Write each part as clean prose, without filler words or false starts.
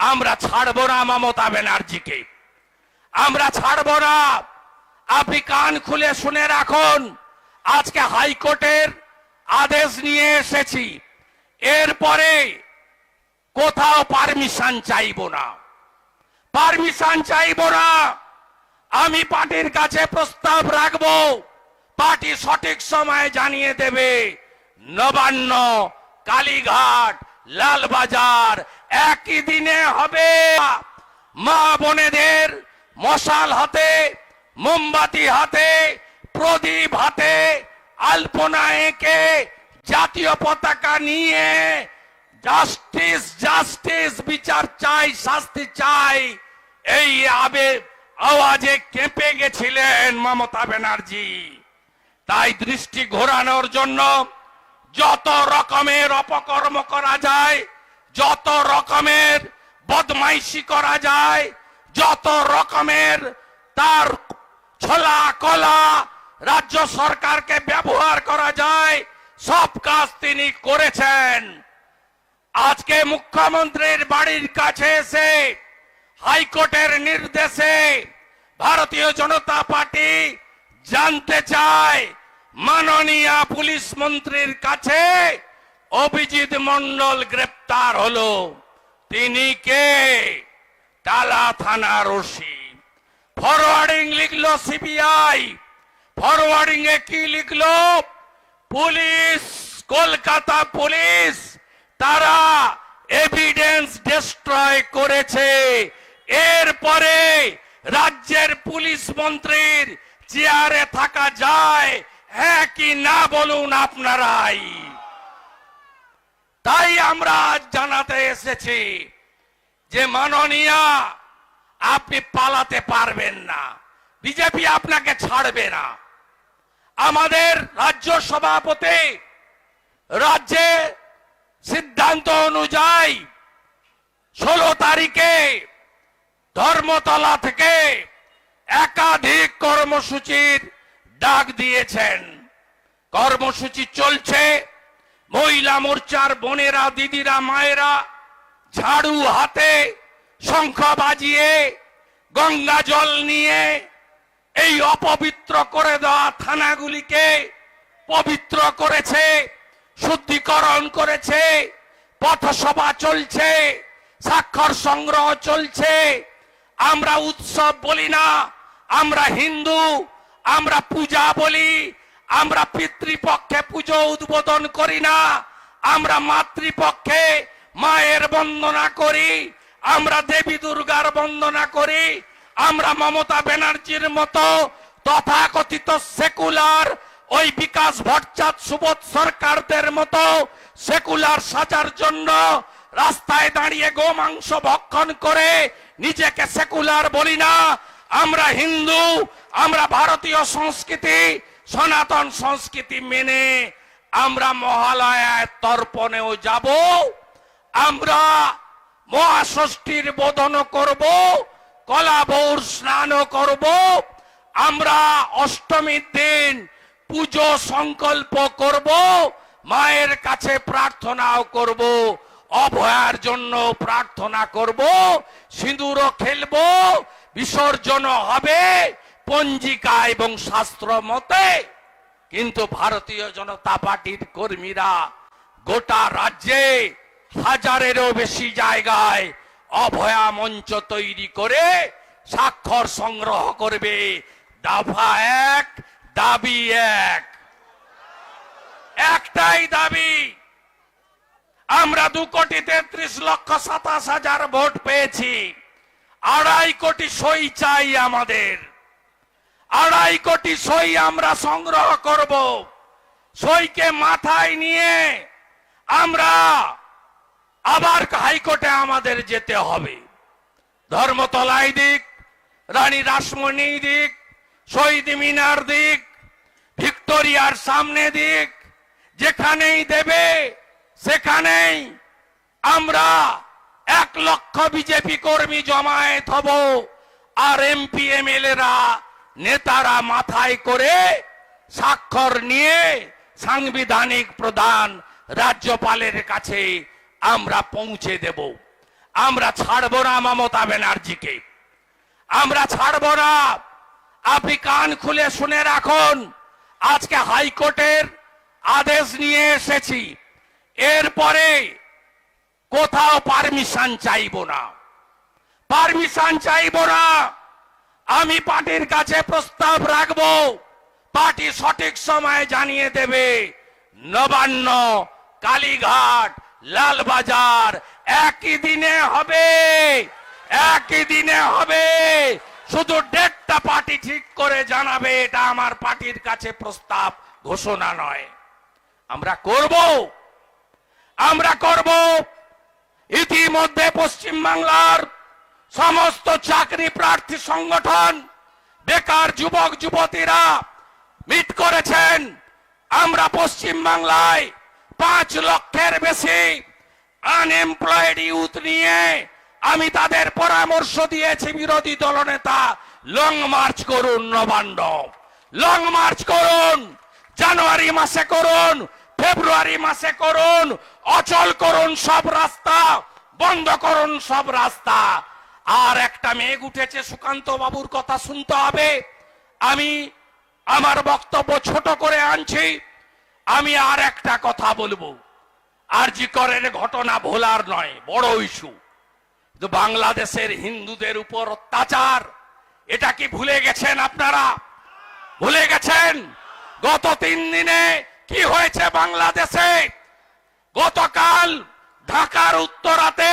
আমরা ছাড়বো না মমতা ব্যানার্জিকে, আমরা ছাড়বো না। আপনি কান খুলে শুনে রাখুন, আজকে হাইকোর্টের আদেশ নিয়ে এসেছি, এরপরে কোথাও পারমিশন চাইবো না, পারমিশন চাইবো না। আমি পার্টির কাছে প্রস্তাব রাখবো, পার্টি সঠিক সময়ে জানিয়ে দেবে। নবান্ন, কালীঘাট, লালবাজার একই দিনে হবে। মা বোনেদের মশাল হাতে, মোমবাতি হাতে, প্রদীপ হাতে, আলপনা এঁকে, জাতীয় পতাকা নিয়ে জাস্টিস জাস্টিস বিচার চাই, শাস্তি চাই, এই আওয়াজে কেঁপে গেছিলেন মমতা ব্যানার্জি। তাই দৃষ্টি ঘোরানোর জন্য যত রকমের অপকর্ম করা যায়, যত রকমের বদমাইশি করা যায়, যত রকমের তার ছলা কলা রাজ্য সরকারকে ব্যবহার করা যায়, সব কাজ তিনি করেছেন। আজকে মুখ্যমন্ত্রীর বাড়ির কাছে এসে হাইকোর্টের নির্দেশে ভারতীয় জনতা পার্টি জানতে চায়, মাননীয় পুলিশ মন্ত্রীর কাছে অভিজিৎ মন্ডল গ্রেপ্তার হলো, তিনি কে? টালা থানার ওসি। ফরওয়ার্ডিং লিখলো সিবিআই, ফরওয়ার্ডিং এ কি লিখলো? পুলিশ, কলকাতা পুলিশ, তারা এভিডেন্স ডিস্ট্রয় করেছে। এরপরে রাজ্যের পুলিশ মন্ত্রীর চেয়ারে থাকা যায়, হ্যাঁ কি না বলুন আপনারাই। তাই আমরা আজ জানাতে এসেছি যে মাননীয়া, আপনি পালাতে পারবেন না, বিজেপি আপনাকে ছাড়বে না। আমাদের রাজ্য সভাপতি রাজ্যে সিদ্ধান্ত অনুযায়ী 16 তারিখে ধর্মতলা থেকে একাধিক কর্মসূচির ডাক দিয়েছেন। কর্মসূচি চলছে। মহিলা মোর্চার বোনেরা, দিদিরা, মায়েরা ঝাড়ু হাতে, শঙ্খ বাজিয়ে, গঙ্গা জল নিয়ে এই অপবিত্র করে দেওয়া থানাগুলিকে পবিত্র করেছে, শুদ্ধিকরণ করেছে। পথসভা চলছে, স্বাক্ষর সংগ্রহ চলছে। আমরা উৎসব বলি না, আমরা হিন্দু, আমরা পূজা বলি। আমরা পিতৃপক্ষে পুজো উদ্বোধন করি না, আমরা মাতৃপক্ষে মায়ের বন্দনা করি, আমরা দেবী দুর্গার বন্দনা করি। আমরা মমতা ব্যানার্জির মতো তথাকথিত সেকুলার, ওই বিকাশ ভট্টাচার্য, সুবোধ সরকারদের মতো সেকুলার সাজার জন্য রাস্তায় দাঁড়িয়ে গোমাংস ভক্ষণ করে নিজেকে সেকুলার বলি না। আমরা হিন্দু, আমরা ভারতীয় সংস্কৃতি, সনাতন সংস্কৃতি মেনে আমরা মহালয়ায় তর্পণেও যাব, আমরা মহাষষ্ঠীর বোধন করব, কলা বৌর স্নানও করব, আমরা অষ্টমীর দিন পুজো সংকল্প করব, মায়ের কাছে প্রার্থনাও করব, অভয়ার জন্য প্রার্থনা করব, সিঁদুরও খেলব, বিসর্জন হবে পঞ্জিকা এবং শাস্ত্র মতে। কিন্তু ভারতীয় জনতা পার্টির কর্মীরা গোটা রাজ্যে হাজারেরও বেশি জায়গায় অভয়া মঞ্চ তৈরি করে স্বাক্ষর সংগ্রহ করবে। দফা এক, দাবি এক, একটাই দাবি। আমরা 2,33,27,000 ভোট পেয়েছি, 2.5 কোটি সই চাই আমাদের। 2.5 কোটি সই আমরা সংগ্রহ করব। সইকে মাথায় নিয়ে আমরা আবার হাইকোর্টে আমাদের যেতে হবে। ধর্মতলায় দিক, রানী রাসমণি দিক, শহীদ মিনার দিক, ভিক্টোরিয়ার সামনে দিক, যেখানেই দেবে সেখানেই আমরা 1 লক্ষ বিজেপি কর্মী জমায়েত হব। আর এমপি এমএলএরা, নেতারা মাথায় করে স্বাক্ষর নিয়ে সাংবিধানিক প্রধান রাজ্যপালের কাছে আমরা পৌঁছে দেব। আমরা ছাড়বো না মমতা ব্যানার্জিকে, আমরা ছাড়বো না। আপনি কান খুলে শুনে রাখুন, আজকে হাইকোর্টের আদেশ নিয়ে এসেছি, এরপরে কোথাও পারমিশন চাইবো না, পারমিশন চাইবো না। আমি পার্টির কাছে প্রস্তাব রাখবো, পার্টি সঠিক সময় জানিয়ে দেবে। নবান্ন, কালীঘাট, লালবাজার একই দিনে হবে, একই দিনে হবে। শুধু ডেটটা পার্টি ঠিক করে জানাবে, এটা আমার পার্টির কাছে প্রস্তাব, ঘোষণা নয়। আমরা করব, আমরা করব। ইতিমধ্যে পশ্চিম বাংলার সমস্ত চাকরি প্রার্থী সংগঠন, বেকার যুবক যুবতীরা মিট করেছেন। আমরা পশ্চিম বাংলায় 5 লক্ষের বেশি আনএমপ্লয়েড ইউথ নিয়ে আমি তাদের পরামর্শ দিয়েছি, বিরোধী দলনেতা লং মার্চ করুন, নবান্ন লং মার্চ করুন, জানুয়ারি মাসে করুন, ফেব্রুয়ারি মাসে করুন, অচল করুন সব রাস্তা, বন্ধ করুন সব রাস্তা। আর একটা মেঘ উঠেছে, সুকান্ত বাবুর কথা শুনতে হবে। আমি আমার বক্তব্য ছোট করে আনছি। আমি আর একটা কথা বলবো, আরজি করের ঘটনা ভোলার নয়, বড় ইস্যু। বাংলাদেশের হিন্দুদের উপর অত্যাচার, এটা কি ভুলে গেছেন আপনারা? ভুলে গেছেন? গত 3 দিনে কি হয়েছে বাংলাদেশে? গতকাল ঢাকার উত্তরাতে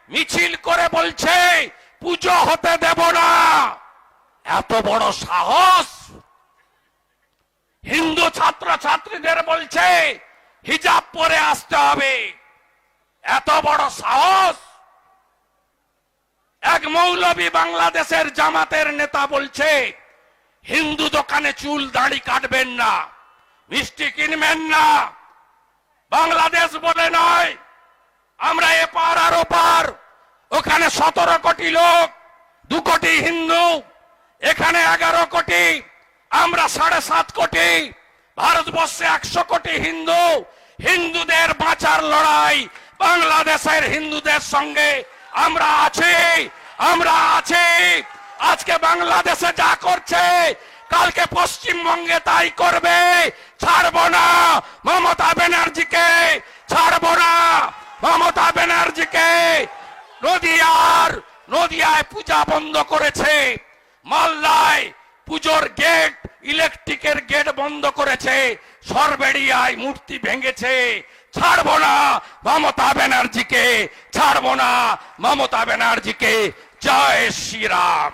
মিছিল করে বলছে পুজো হতে দেব না। এত বড় সাহস! হিন্দু ছাত্র ছাত্রীদের বলছে হিজাব পরে আসতে হবে, এত বড় সাহস! এক মৌলবী বাংলাদেশের জামাতের নেতা বলছে হিন্দু দোকানে চুল দাড়ি কাটবেন না, মিষ্টি কিনবেন না। বাংলাদেশ বলে নয়, আমরা এপার আর ওপার, ওখানে 17 কোটি লোক, 2 কোটি হিন্দু, এখানে 11 কোটি, আমরা 7.5 কোটি। ভারতবর্ষে 100 কোটি হিন্দু। হিন্দুদের বাঁচার লড়াই, বাংলাদেশের হিন্দুদের সঙ্গে আমরা আছি, আমরা আছি। আজকে বাংলাদেশে যা করছে, কালকে পশ্চিমবঙ্গে তাই করবে। ছাড়বো না মমতা ব্যানার্জিকে, ছাড়বো না মমতা ব্যানার্জিকে। নদিয়ায় পূজা বন্ধ করেছে, মালদায় পুজোর গেট, ইলেকট্রিকের গেট বন্ধ করেছে, সরবেড়িয়ায় মূর্তি ভেঙেছে। ছাড়বো না মমতা ব্যানার্জিকে, ছাড়বো না মমতা ব্যানার্জিকে। জয় শ্রীরাম।